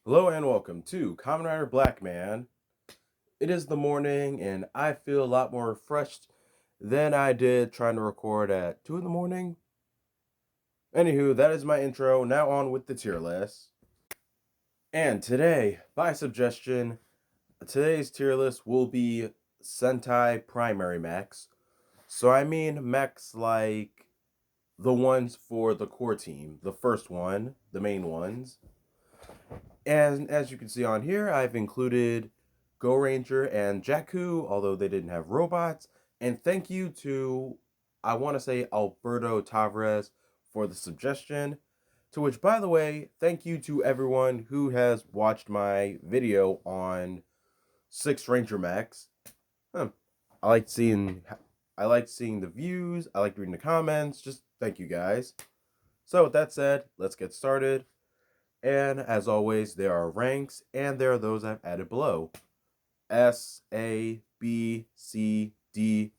Hello and welcome to KamenRider Blackman. It is the morning and I feel a lot more refreshed than I did trying to record at 2 in the morning. Anywho, that is my intro. Now on with the tier list. And today, by suggestion, today's tier list will be Sentai primary mechs. So I mean mechs like the ones for the core team, the first one, the main ones. And as you can see on here, I've included Go Ranger and Jakku, although they didn't have robots. And thank you to, I want to say, Alberto Tavares for the suggestion. To which, by the way, thank you to everyone who has watched my video on 6 Ranger Mechs. Huh. I like seeing I like seeing the views. I like reading the comments. Just thank you guys. So with that said, let's get started. And as always, there are ranks, and there are those I've added below. S, A, B, C, D.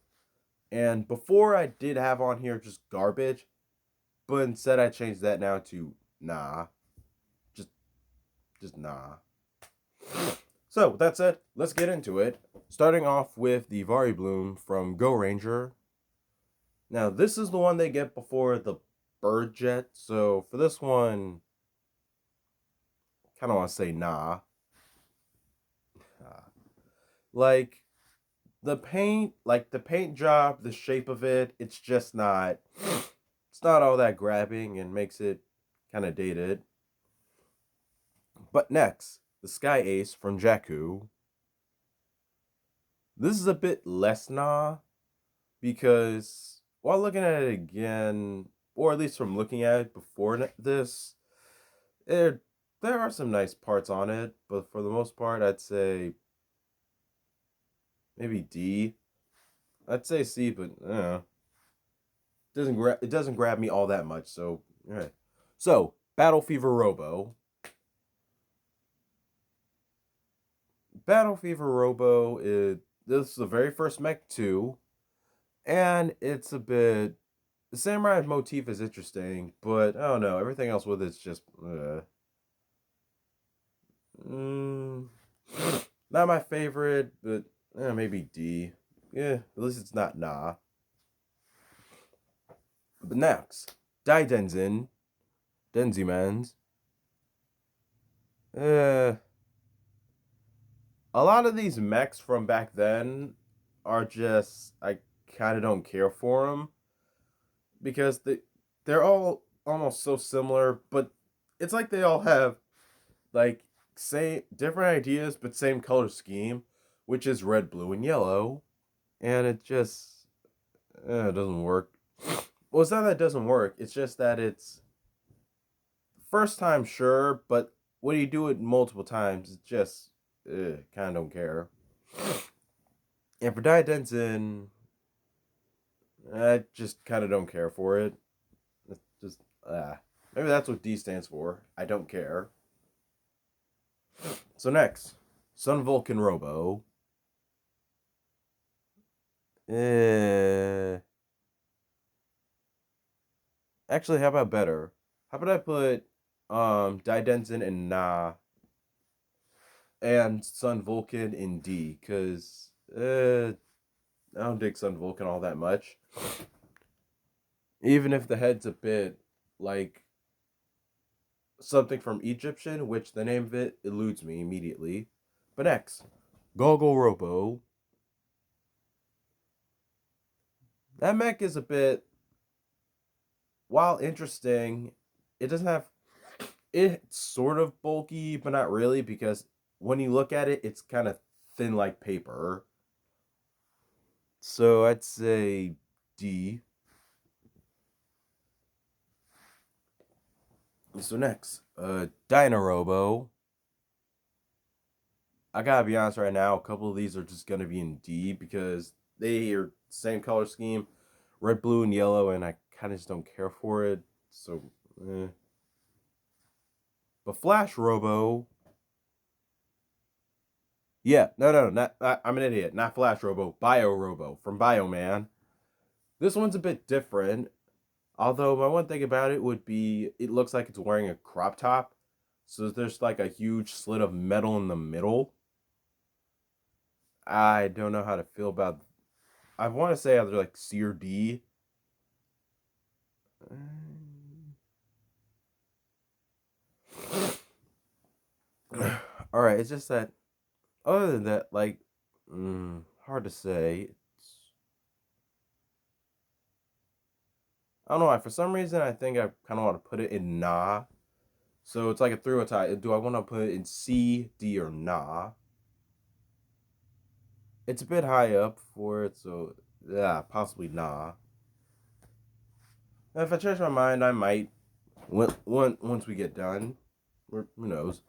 And before I did have on here just garbage, but instead I changed that now to nah. Just just nah. So, with that said, let's get into it. Starting off with the Vari Bloom from Go Ranger. Now, this is the one they get before the Bird Jet, so for this one, kind of want to say nah. Like, the paint job, the shape of it, it's just not it's not all that grabbing and makes it kind of dated. But next, the Sky Ace from Jakku. This is a bit less nah because while looking at it again, or at least from looking at it before this, there are some nice parts on it, but for the most part, I'd say maybe D. I'd say C, but it doesn't grab me all that much. So, all right. So, Battle Fever Robo. Battle Fever Robo is this is the very first mech too, and it's a bit the samurai motif is interesting, but I don't know. Everything else with it's just mm, not my favorite, but maybe D. Yeah, at least it's not nah. But next, Dai Denzimans. Uh, a lot of these mechs from back then are just I kind of don't care for them because they're all almost so similar, but it's like they all have like same different ideas but same color scheme, which is red, blue, and yellow, and it just it doesn't work. Well, it's not that it doesn't work. It's just that it's first time, sure, but when you do it multiple times, it's just kind of don't care. And for Daidenzen, I just kind of don't care for it. It's just maybe that's what D stands for. I don't care. So next, Sun Vulcan Robo. Eh, actually, how about better? How about I put Daidenzen in Na and Sun Vulcan in D? Cause I don't dig Sun Vulcan all that much. Even if the head's a bit like something from Egyptian, which the name of it eludes me immediately. But next, Goggle Robo. That mech is a bit, while interesting, it doesn't have. It's sort of bulky, but not really because when you look at it, it's kind of thin like paper. So I'd say D. So next, Dynorobo. I gotta be honest right now, a couple of these are just gonna be in D because they are same color scheme, red, blue, and yellow, and I kind of just don't care for it. So, but Flash Robo, yeah, no, I'm an idiot. Not Flash Robo, Bio Robo from Bioman. This one's a bit different. Although my one thing about it would be it looks like it's wearing a crop top. So there's like a huge slit of metal in the middle. I don't know how to feel about. I want to say either like C or D. All right, it's just that. Other than that, like, hard to say. I don't know why. For some reason, I think I kind of want to put it in nah. So it's like a three or tie. Do I want to put it in C, D, or nah? It's a bit high up for it, so yeah, possibly nah. If I change my mind, I might. Once we get done, or who knows?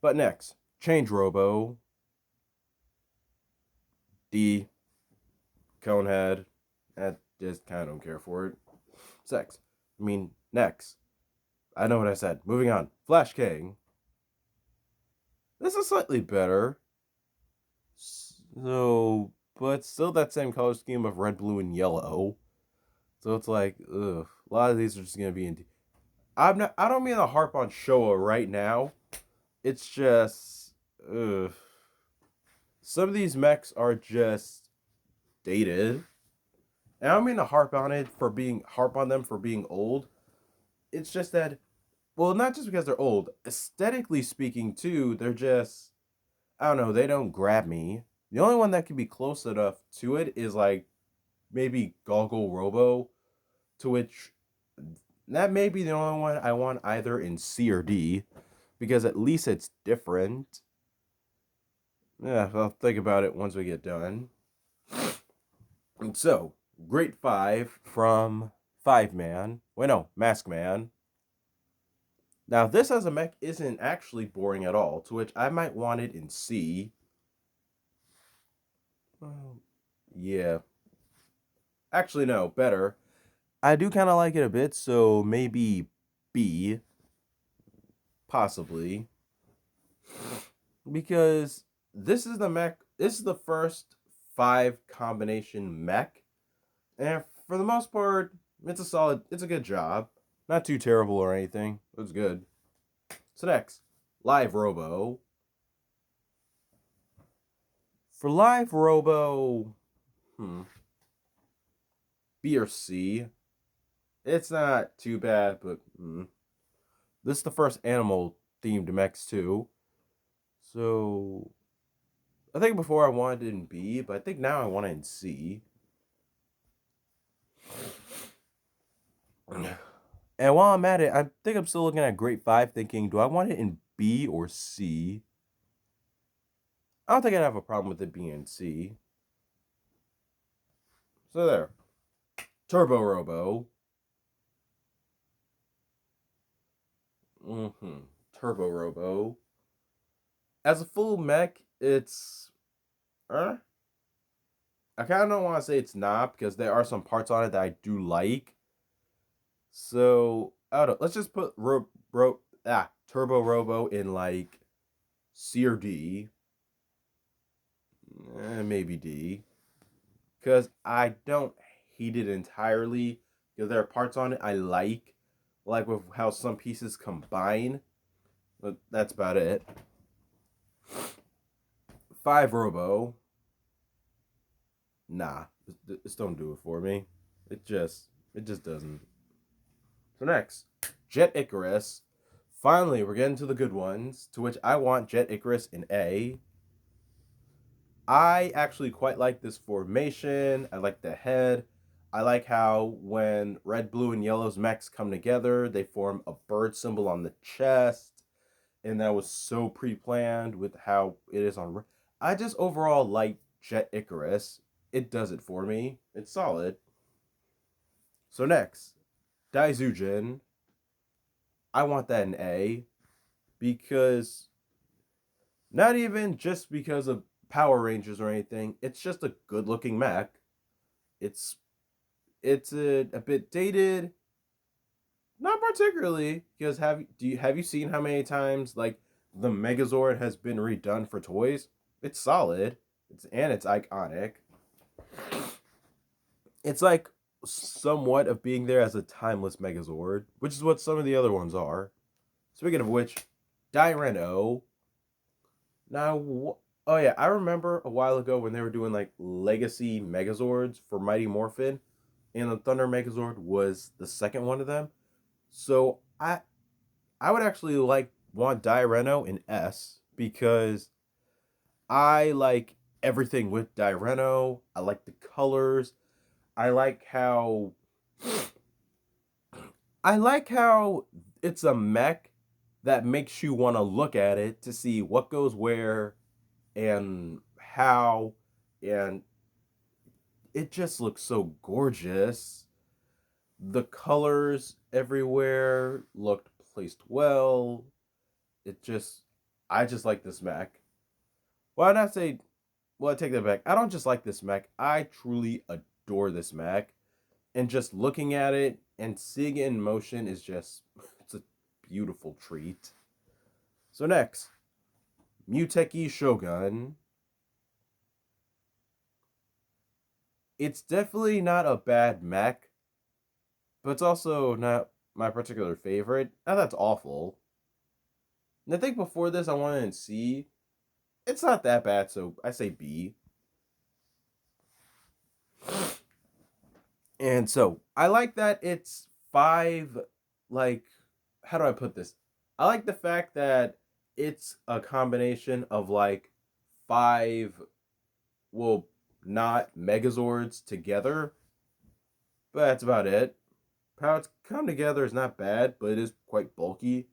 But next, change Robo, D, Conehead. I just kind of don't care for it. Sex. Next. I know what I said. Moving on. Flash King. This is slightly better. So, but still that same color scheme of red, blue, and yellow. So it's like, ugh. A lot of these are just gonna be in. I don't mean to harp on Showa right now. It's just, ugh. Some of these mechs are just dated. And I don't mean to harp on them for being old. It's just that, well, not just because they're old. Aesthetically speaking, too, they're just, I don't know, they don't grab me. The only one that can be close enough to it is like maybe Goggle Robo, to which that may be the only one I want either in C or D, because at least it's different. Yeah, I'll think about it once we get done. And so, Great 5 from 5-Man. Wait, no, Mask Man. Now, this as a mech isn't actually boring at all, to which I might want it in C. Well, yeah. Actually, no, better. I do kind of like it a bit, so maybe B. Possibly. Because this is the first 5 combination mech. And for the most part, it's a good job. Not too terrible or anything. It was good. So next, Live Robo. For Live Robo, B or C. It's not too bad, but this is the first animal themed mechs too. So I think before I wanted it in B, but I think now I want it in C. And while I'm at it, I think I'm still looking at Great 5 thinking, do I want it in B or C? I don't think I'd have a problem with it being in C. So there. Turbo Robo. Turbo Robo. As a full mech, it's... I kind of don't want to say it's not, because there are some parts on it that I do like. So, I don't know. Let's just put Turbo Robo in like C or D. Maybe D. Because I don't hate it entirely. Because there are parts on it I like with how some pieces combine. But that's about it. 5 Robo. Nah, just don't do it for me. It just doesn't. So next, Jet Icarus. Finally, we're getting to the good ones, to which I want Jet Icarus in A. I actually quite like this formation. I like the head. I like how when red, blue, and yellow's mechs come together, they form a bird symbol on the chest. And that was so pre-planned with how it is on. I just overall like Jet Icarus. It does it for me. It's solid. So next, Daizujin. I want that in A because not even just because of Power Rangers or anything. It's just a good-looking mech. It's a bit dated, not particularly, because have you seen how many times like the Megazord has been redone for toys? It's solid. It's iconic. It's like somewhat of being there as a timeless Megazord, which is what some of the other ones are. Speaking of which, Dyreno. Now, oh yeah, I remember a while ago when they were doing like Legacy Megazords for Mighty Morphin, and the Thunder Megazord was the second one of them. So I would actually want Dyreno in S because I like everything with Dyreno. I like the colors. I like how I like how it's a mech that makes you want to look at it to see what goes where and how, and it just looks so gorgeous. The colors everywhere looked placed well. It just I just like this mech. Well, I not say well, I take that back. I don't just like this mech. I truly adore this mech. And just looking at it and seeing it in motion is just it's a beautiful treat. So next, Muteki Shogun. It's definitely not a bad mech, but it's also not my particular favorite. Now that's awful. And I think before this I wanted in C. It's not that bad, so I say B. And so I like that it's five, like, how do I put this? I like the fact that it's a combination of like five, well, not Megazords together, but that's about it. How it's come together is not bad, but it is quite bulky.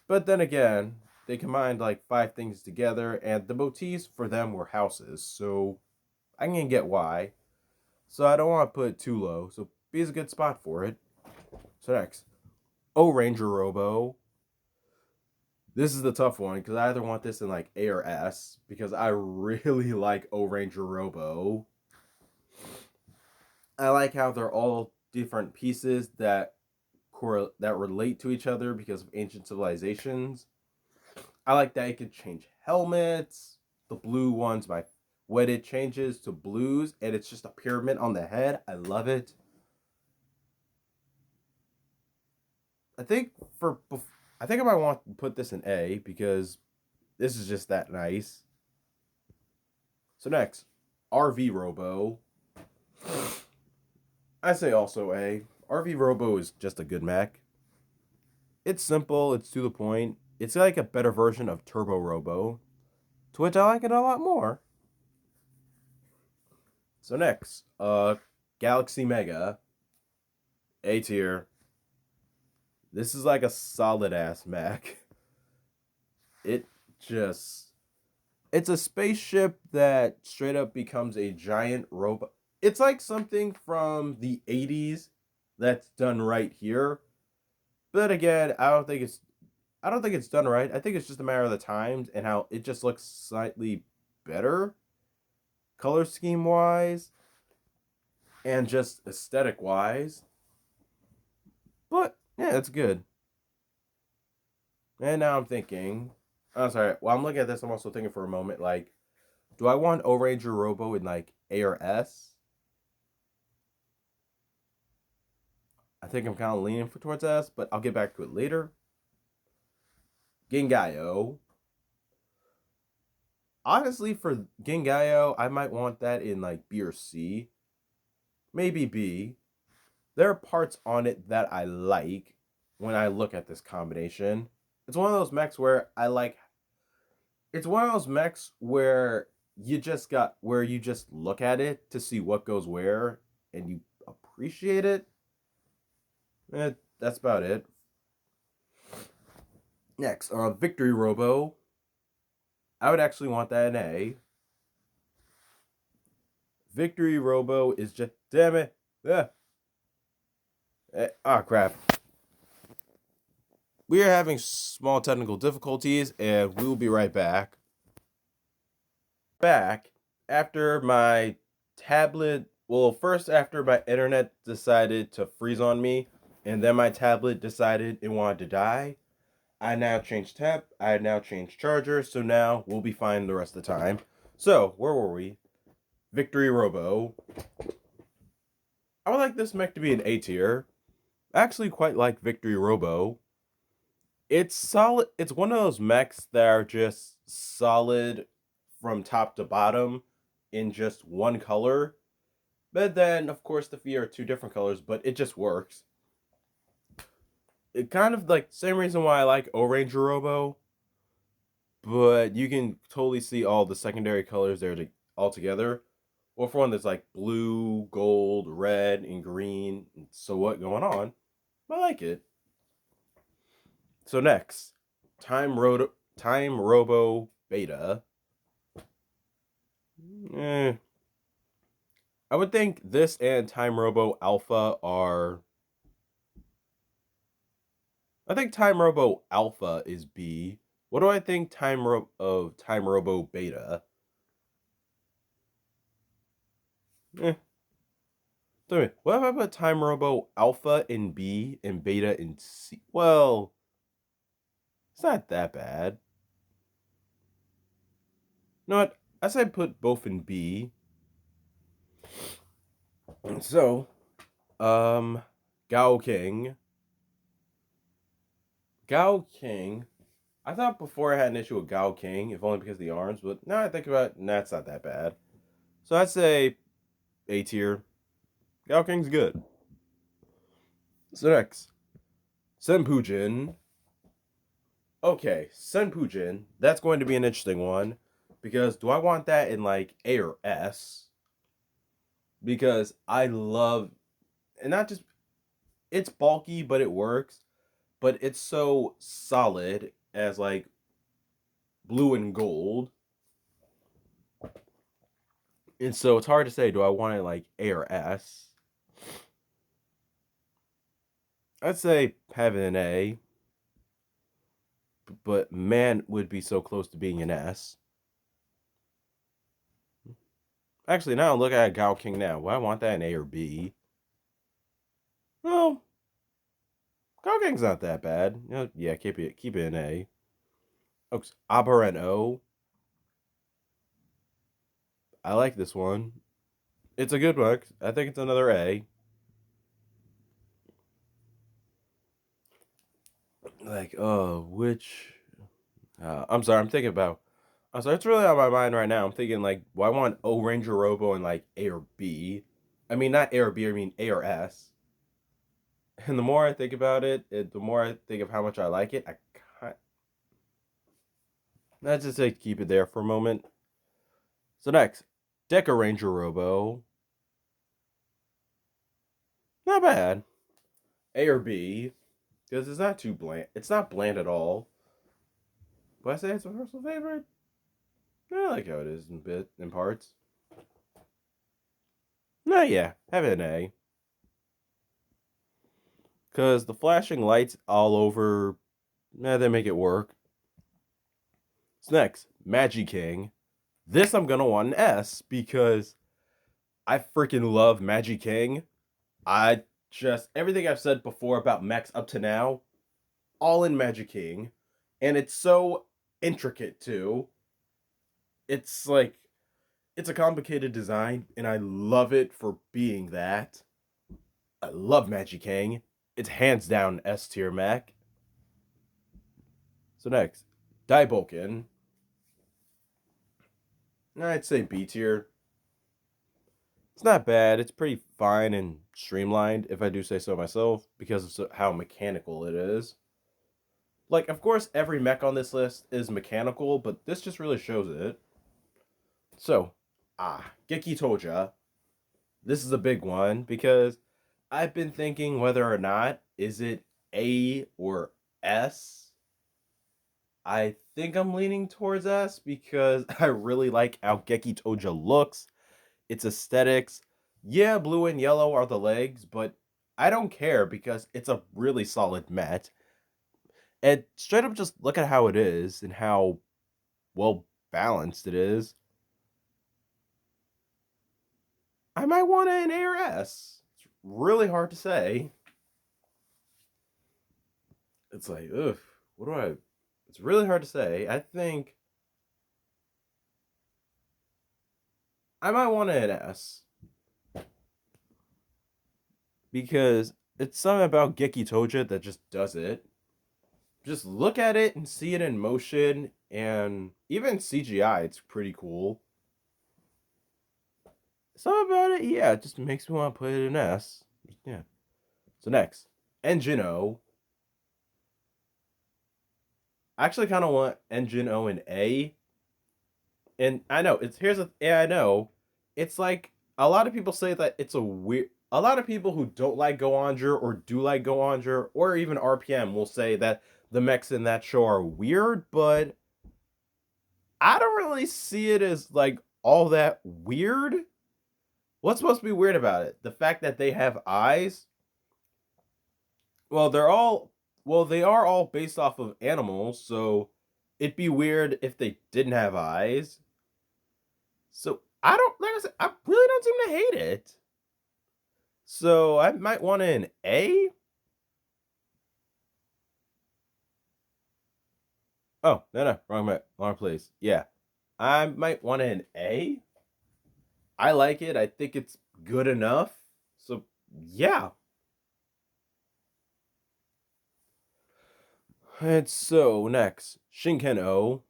But then again, they combined like five things together, and the motifs for them were houses, so I can get why. So I don't want to put it too low. So B is a good spot for it. So next, O Ranger Robo. This is the tough one because I either want this in like A or S because I really like O Ranger Robo. I like how they're all different pieces that relate to each other because of ancient civilizations. I like that it can change helmets. The blue ones, when it changes to blues and it's just a pyramid on the head, I love it. I think for I think I might want to put this in A because this is just that nice. So next, RV Robo. I say also A. RV Robo is just a good mech. It's simple, it's to the point. It's like a better version of Turbo Robo, to which I like it a lot more. So next, Galaxy Mega. A tier. This is like a solid ass mech. It just it's a spaceship that straight up becomes a giant robot. It's like something from the 80s that's done right here. But again, I don't think it's done right. I think it's just a matter of the times and how it just looks slightly better color scheme wise and just aesthetic wise. But yeah, it's good. And now I'm thinking, oh sorry, while I'm looking at this, I'm also thinking for a moment, like, do I want O Ranger Robo in like A or S? I think I'm kind of leaning towards S, but I'll get back to it later. Gengayo. Honestly, for Gengayo, I might want that in like B or C. Maybe B. There are parts on it that I like when I look at this combination. It's one of those mechs where I like. It's one of those mechs where you just look at it to see what goes where and you appreciate it. That's about it. Next, Victory Robo. I would actually want that in A. Victory Robo is just damn it. Ah, crap. We are having small technical difficulties, and we will be right back. Back after my tablet. Well, first after my internet decided to freeze on me, and then my tablet decided it wanted to die. I now changed charger, so now we'll be fine the rest of the time. So, where were we? Victory Robo. I would like this mech to be an A tier. I actually quite like Victory Robo. It's solid. It's one of those mechs that are just solid from top to bottom in just one color. But then, of course, the feet are two different colors, but it just works. It kind of like same reason why I like O-Ranger Robo, but you can totally see all the secondary colors there all together. Or for one that's like blue, gold, red, and green. So what going on? I like it. So next, Time Robo Beta. Eh, I would think this and Time Robo Alpha are. I think Time Robo Alpha is B. What do I think of Time Robo Beta? Eh. Tell me, what if I put Time Robo Alpha in B and Beta in C? Well, it's not that bad. You know what? I say put both in B. So, um, Gao King. Gao King. I thought before I had an issue with Gao King, if only because of the arms, but now I think about it, nah, it's not that bad. So I'd say A tier. Gao King's good. So next, Senpujin. Okay, Senpujin. That's going to be an interesting one. Because do I want that in like A or S? Because I love, and not just, it's bulky, but it works. But it's so solid as like blue and gold. And so it's hard to say, do I want it like A or S? I'd say having an A, but man would be so close to being an S. Actually, now look at Gao King now. Well, I want that in A or B. Well, Gao King's not that bad. You know, yeah, keep it in A. Oops, Aberrant. I like this one. It's a good book. I think it's another A. Like, which? I'm sorry. I'm thinking about. I'm sorry. It's really on my mind right now. I'm thinking like, well, I want O Ranger Robo in like A or B. I mean, not A or B. I mean A or S. And the more I think about the more I think of how much I like it. Let's just say keep it there for a moment. So next, Deca Ranger Robo. Not bad. A or B. Because it's not too bland. It's not bland at all. But I say it's a personal favorite. I like how it is in parts. No, yeah, have it an A. Because the flashing lights all over, they make it work. So next, Magi King. This I'm going to want an S because I freaking love Magi King. I just, everything I've said before about mechs up to now, all in Magi King. And it's so intricate too. It's like, it's a complicated design, and I love it for being that. I love Magi King. It's hands down S tier mech. So next, Daiboken. I'd say B tier. It's not bad. It's pretty fine and streamlined, if I do say so myself, because of how mechanical it is. Like, of course, every mech on this list is mechanical, but this just really shows it. So, Geki Toja. This is a big one because I've been thinking whether or not is it A or S. I think I'm leaning towards S because I really like how Geki Toja looks. Its aesthetics. Yeah, blue and yellow are the legs, but I don't care because it's a really solid mat. And straight up just look at how it is and how well balanced it is. I might want an A or S. It's really hard to say. It's like, ugh, what do I... It's really hard to say. I think I might want an S. Because it's something about Geki Toja that just does it. just look at it and see it in motion, and even CGI, it's pretty cool. Something about it, yeah, it just makes me want to put it in S. Yeah. So next, Engine O. I actually kind of want Engine O in A. And I know it's here's a yeah, I know. It's like a lot of people say that it's a weird. A lot of people who don't like Go Onger or do like Go Onger or even RPM will say that the mechs in that show are weird, but I don't really see it as like all that weird. What's supposed to be weird about it? The fact that they have eyes? Well, they are all based off of animals, so it'd be weird if they didn't have eyes. So I don't like I said, I really don't seem to hate it. So I might want an A. Oh, no, wrong place. Yeah. I might want an A. I like it. I think it's good enough. So yeah. And so next, Shinken O,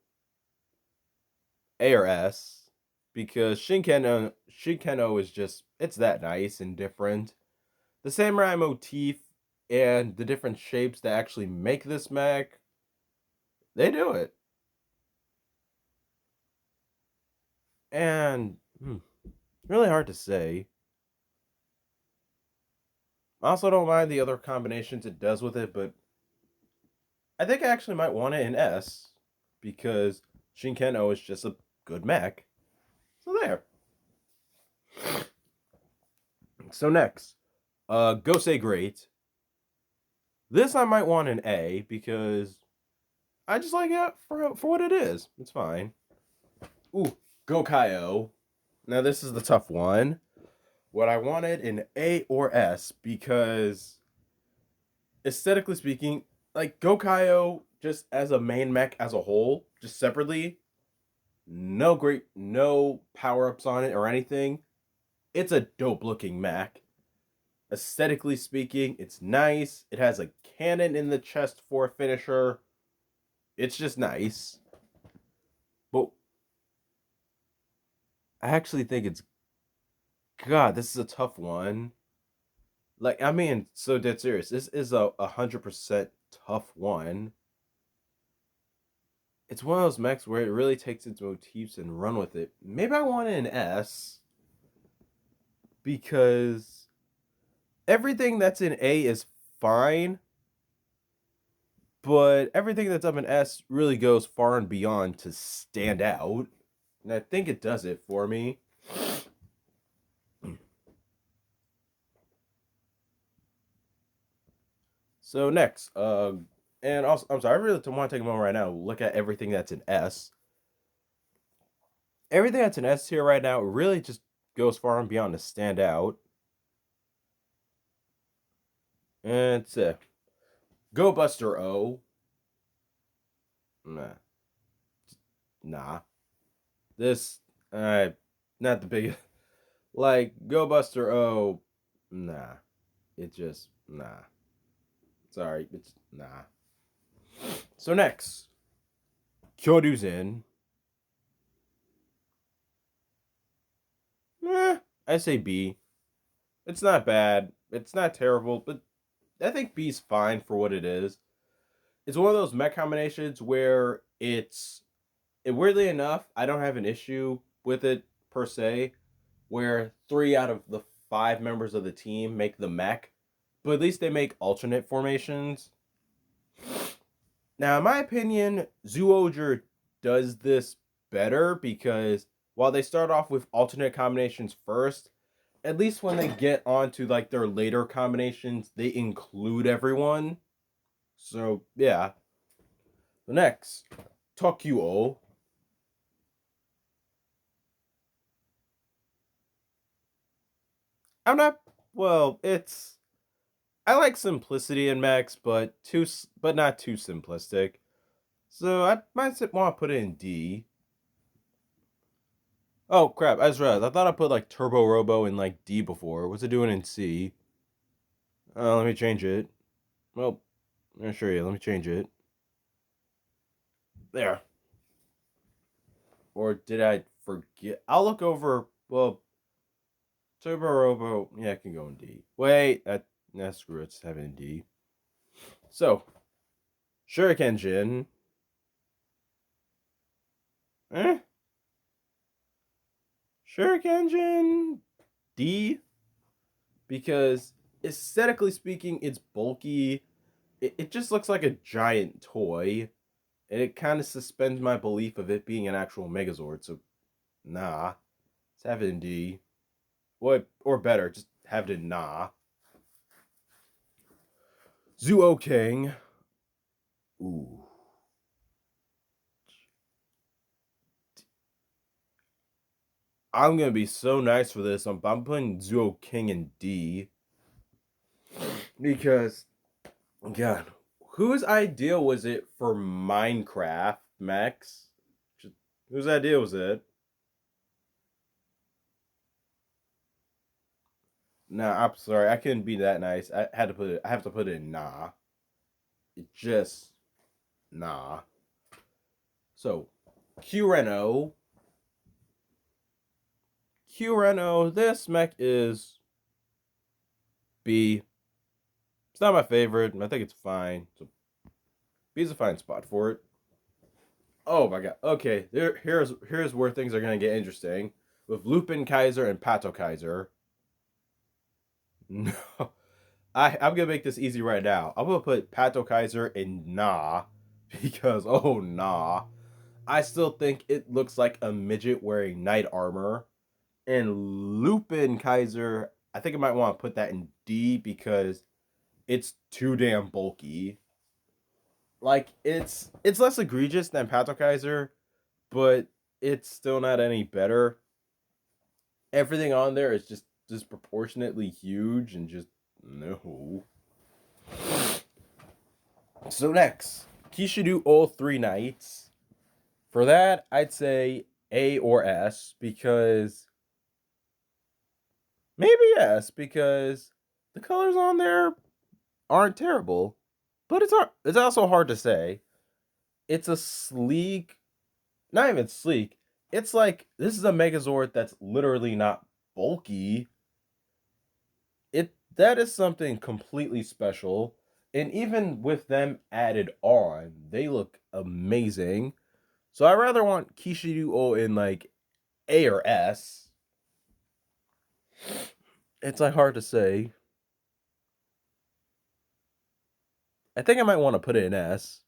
A or S, because Shinken O is just it's that nice and different. The samurai motif and the different shapes that actually make this mech, they do it. And really hard to say. I also don't mind the other combinations it does with it, but I think I actually might want it in S because Shinkeno is just a good mech. So there. So next, Go Say Great. This I might want an A because I just like it for what it is. It's fine. Ooh, Go Kaio. Now this is the tough one. What I wanted in A or S because aesthetically speaking, like Gokaio just as a main mech as a whole, just separately, no power ups on it or anything. It's a dope looking mech. Aesthetically speaking, it's nice. It has a cannon in the chest for a finisher. It's just nice. But I actually think it's God. This is a tough one. Like I mean, so dead serious. This is a 100% tough one. It's one of those mechs where it really takes its motifs and run with it. Maybe I want an S because everything that's in A is fine, but everything that's up in S really goes far and beyond to stand out. And I think it does it for me. So next, and also I'm sorry, I really don't want to take a moment right now. Look at everything that's in S. Everything that's in S here right now really just goes far and beyond to stand out. And it's Go Buster O. Nah. Nah. This not the biggest like Go Buster O, nah. It just nah. Sorry, it's nah. So next, Kyoryu's in. I say B. It's not bad. It's not terrible, but I think B's fine for what it is. It's one of those mech combinations where weirdly enough, I don't have an issue with it per se, where 3 out of the 5 members of the team make the mech, but at least they make alternate formations. Now, in my opinion, Zoojer does this better because while they start off with alternate combinations first, at least when they get onto like their later combinations, they include everyone. So yeah. The next, Tokuo. I'm not well, it's I like simplicity in mechs, but not too simplistic. So I might want to put it in D. Oh crap! I just realized I thought I put like Turbo Robo in like D before. What's it doing in C? Let me change it. Well, I'm gonna show you. Let me change it. There. Or did I forget? I'll look over. Well, Turbo Robo. Yeah, it can go in D. Wait, screw it. It's having in D. So, Shuriken Jin. Eh? Shuriken Jin D. Because aesthetically speaking, it's bulky. It just looks like a giant toy. And it kind of suspends my belief of it being an actual Megazord. So, nah. Let's have it in D. Or better, just have it in nah. Zuo King. Ooh. I'm gonna be so nice for this. I'm putting Zuo King in D. Because, God, whose idea was it for Minecraft Mechs? Whose idea was it? Nah, I'm sorry. I couldn't be that nice. I have to put it in nah. It just nah. So, Q Reno, this mech is B. It's not my favorite. I think it's fine. So B's a fine spot for it. Oh my god. Okay, here's where things are gonna get interesting. With Lupin Kaiser and Pato Kaiser. No. I'm gonna make this easy right now. I'm gonna put Pato Kaiser in nah. Because oh nah. I still think it looks like a midget wearing knight armor. And Lupin Kaiser, I think I might want to put that in D because it's too damn bulky. Like it's less egregious than Pato Kaiser, but it's still not any better. Everything on there is just disproportionately huge and just no. So next, Kishidu all three knights. For that, I'd say A or S because maybe S because the colors on there aren't terrible, but it's also hard to say. It's a sleek, not even sleek. It's like this is a Megazord that's literally not bulky. That is something completely special. And even with them added on, they look amazing. So I rather want Kishidu in like A or S. It's like hard to say. I think I might want to put it in S.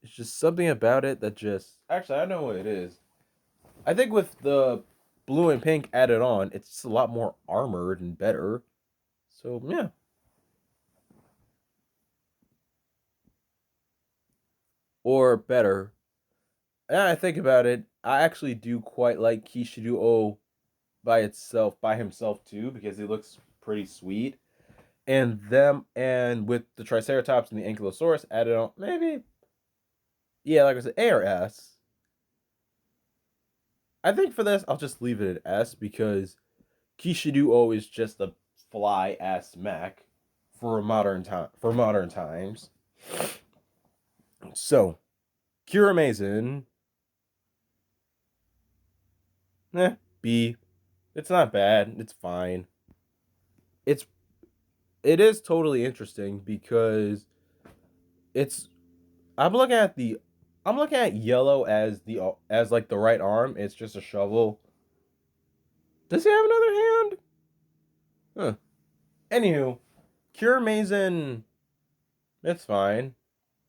It's just something about it that just actually I know what it is. I think with the blue and pink added on, it's just a lot more armored and better. So yeah. Or better. And I think about it, I actually do quite like Kishidu by himself too, because he looks pretty sweet. And with the Triceratops and the Ankylosaurus added on, maybe yeah, like I said, A or S. I think for this I'll just leave it at S because Kishidu is just a fly ass mech for modern times. So Cure Mason, B. It's not bad. It's fine. It's it is totally interesting because it's I'm looking at yellow as like the right arm. It's just a shovel. Does he have another hand? Huh. Anywho, Cure Mason, it's fine.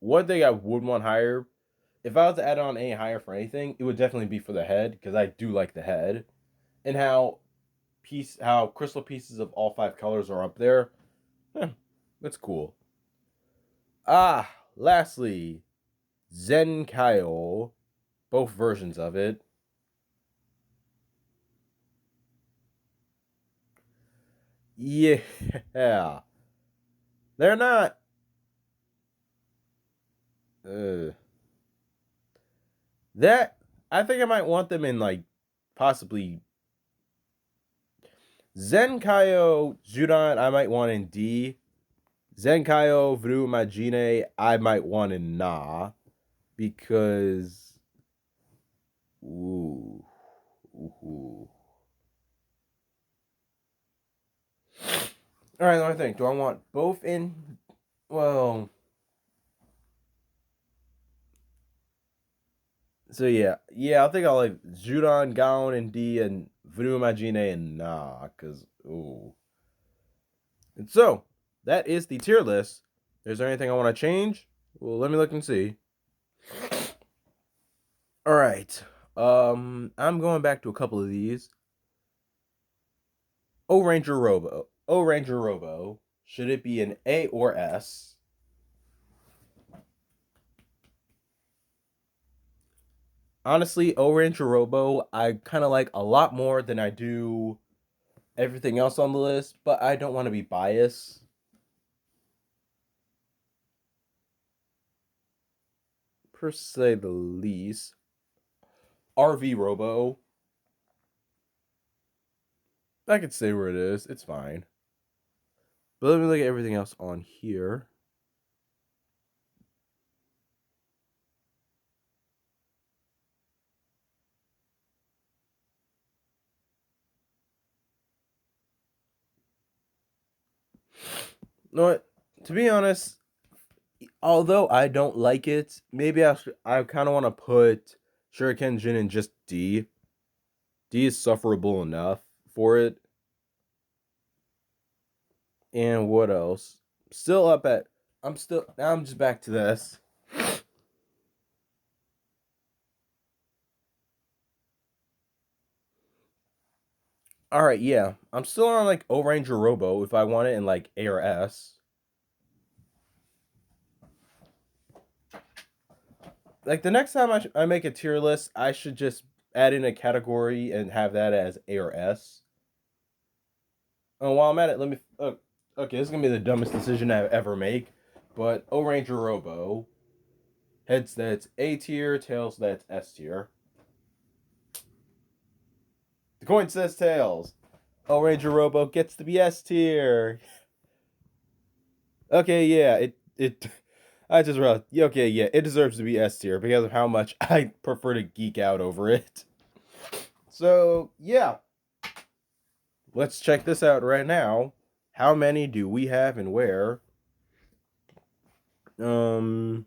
One thing I would want higher, if I was to add on any higher for anything, it would definitely be for the head because I do like the head and how crystal pieces of all five colors are up there. That's cool. Lastly, Zen Kyle, both versions of it. Yeah, they're not. Uh, that I think I might want them in like possibly Zen Kaio Judan. I might want in D. Zenkaio Vru Imagine, I might want to nah. Because. Ooh. Ooh. Alright, let me think. Do I want both in? Well. So yeah. Yeah, I think I'll like Judan, Gaon, and D, and Vru Imagine, and nah. Because, ooh. And so, that is the tier list. Is there anything I want to change? Well, let me look and see. All right. I'm going back to a couple of these. O Ranger Robo. O Ranger Robo. Should it be an A or S? Honestly, O Ranger Robo, I kind of like a lot more than I do everything else on the list, but I don't want to be biased. Per se, the least. RV Robo. I could say where it is. It's fine. But let me look at everything else on here. You know what? To be honest, although I don't like it, maybe I kind of want to put Shuriken Jin in just D. D is sufferable enough for it. And what else? Still up at. I'm just back to this. All right, yeah. I'm still on like O Ranger Robo if I want it in like A or S. Like the next time I make a tier list, I should just add in a category and have that as A or S. And while I'm at it, let me. Okay, this is gonna be the dumbest decision I ever make, but O Ranger Robo, heads that's A tier, tails that's S tier. The coin says tails. O Ranger Robo gets to be S tier. Okay, yeah, it. I just realized. Okay, yeah, it deserves to be S tier because of how much I prefer to geek out over it. So yeah, let's check this out right now. How many do we have and where? Um,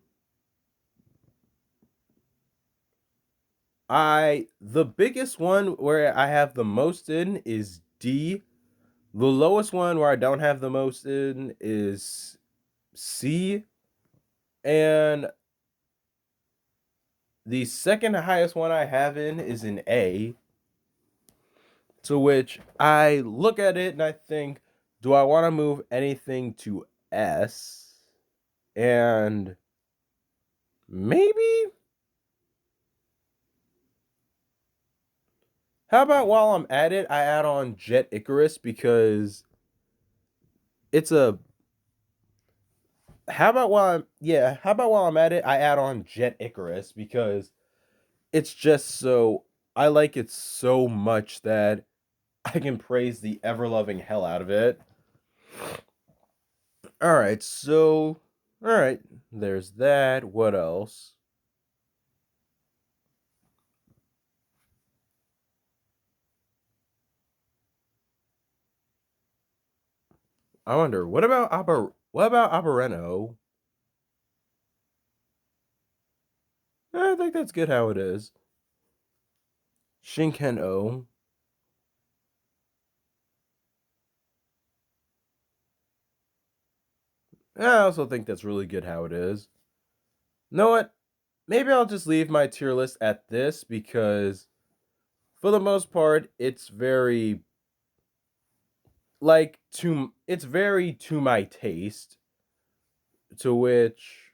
the biggest one where I have the most in is D. The lowest one where I don't have the most in is C. And the second highest one I have in is an A. To which I look at it and I think, do I want to move anything to S? And maybe. How about while I'm at it, I add on Jet Icarus because it's a. How about while I'm at it, I add on Jet Icarus because it's just so I like it so much that I can praise the ever loving hell out of it. All right, there's that. What else? I wonder what about Aberreno? I think that's good how it is. Shinken O. I also think that's really good how it is. You know what? Maybe I'll just leave my tier list at this because for the most part, it's very it's very to my taste. To which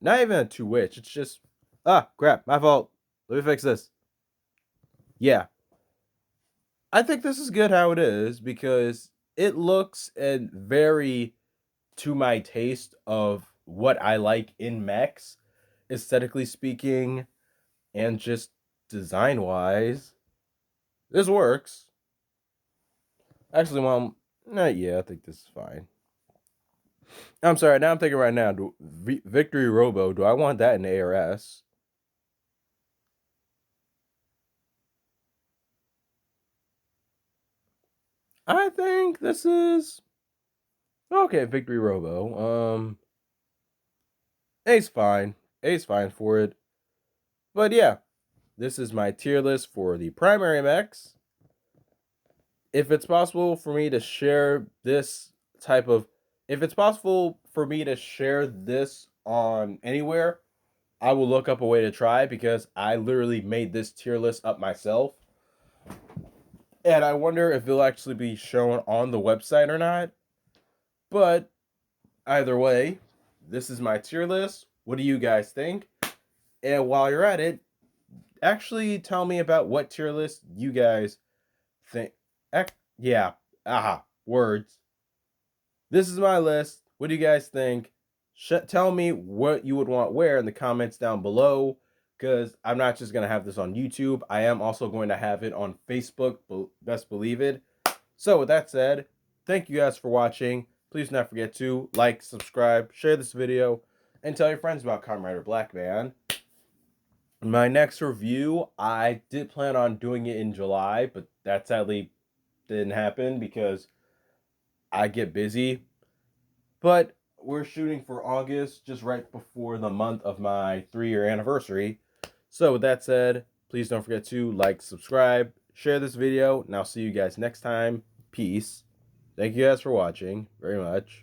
not even to which, it's just crap, my fault. Let me fix this. Yeah. I think this is good how it is because it looks and very to my taste of what I like in mechs, aesthetically speaking, and just design wise. This works. Actually, well, yeah, I think this is fine. I'm sorry, now I'm thinking right now, Victory Robo, do I want that in ARS? I think this is okay, Victory Robo. A's fine. A's fine for it. But yeah, this is my tier list for the primary mechs. If it's possible for me to share this type of if it's possible for me to share this on anywhere, I will look up a way to try because I literally made this tier list up myself. And I wonder if it'll actually be shown on the website or not. But either way, this is my tier list. What do you guys think? And while you're at it, actually tell me about what tier list you guys think. Yeah, aha, words. This is my list. What do you guys think? Tell me what you would want where in the comments down below, because I'm not just going to have this on YouTube. I am also going to have it on Facebook, best believe it. So with that said, thank you guys for watching. Please do not forget to like, subscribe, share this video, and tell your friends about KamenRider Blackman. My next review, I did plan on doing it in July, but that sadly didn't happen because I get busy. But we're shooting for August, just right before the month of my 3-year anniversary. So with that said, please don't forget to like, subscribe, share this video, and I'll see you guys next time. Peace. Thank you guys for watching very much.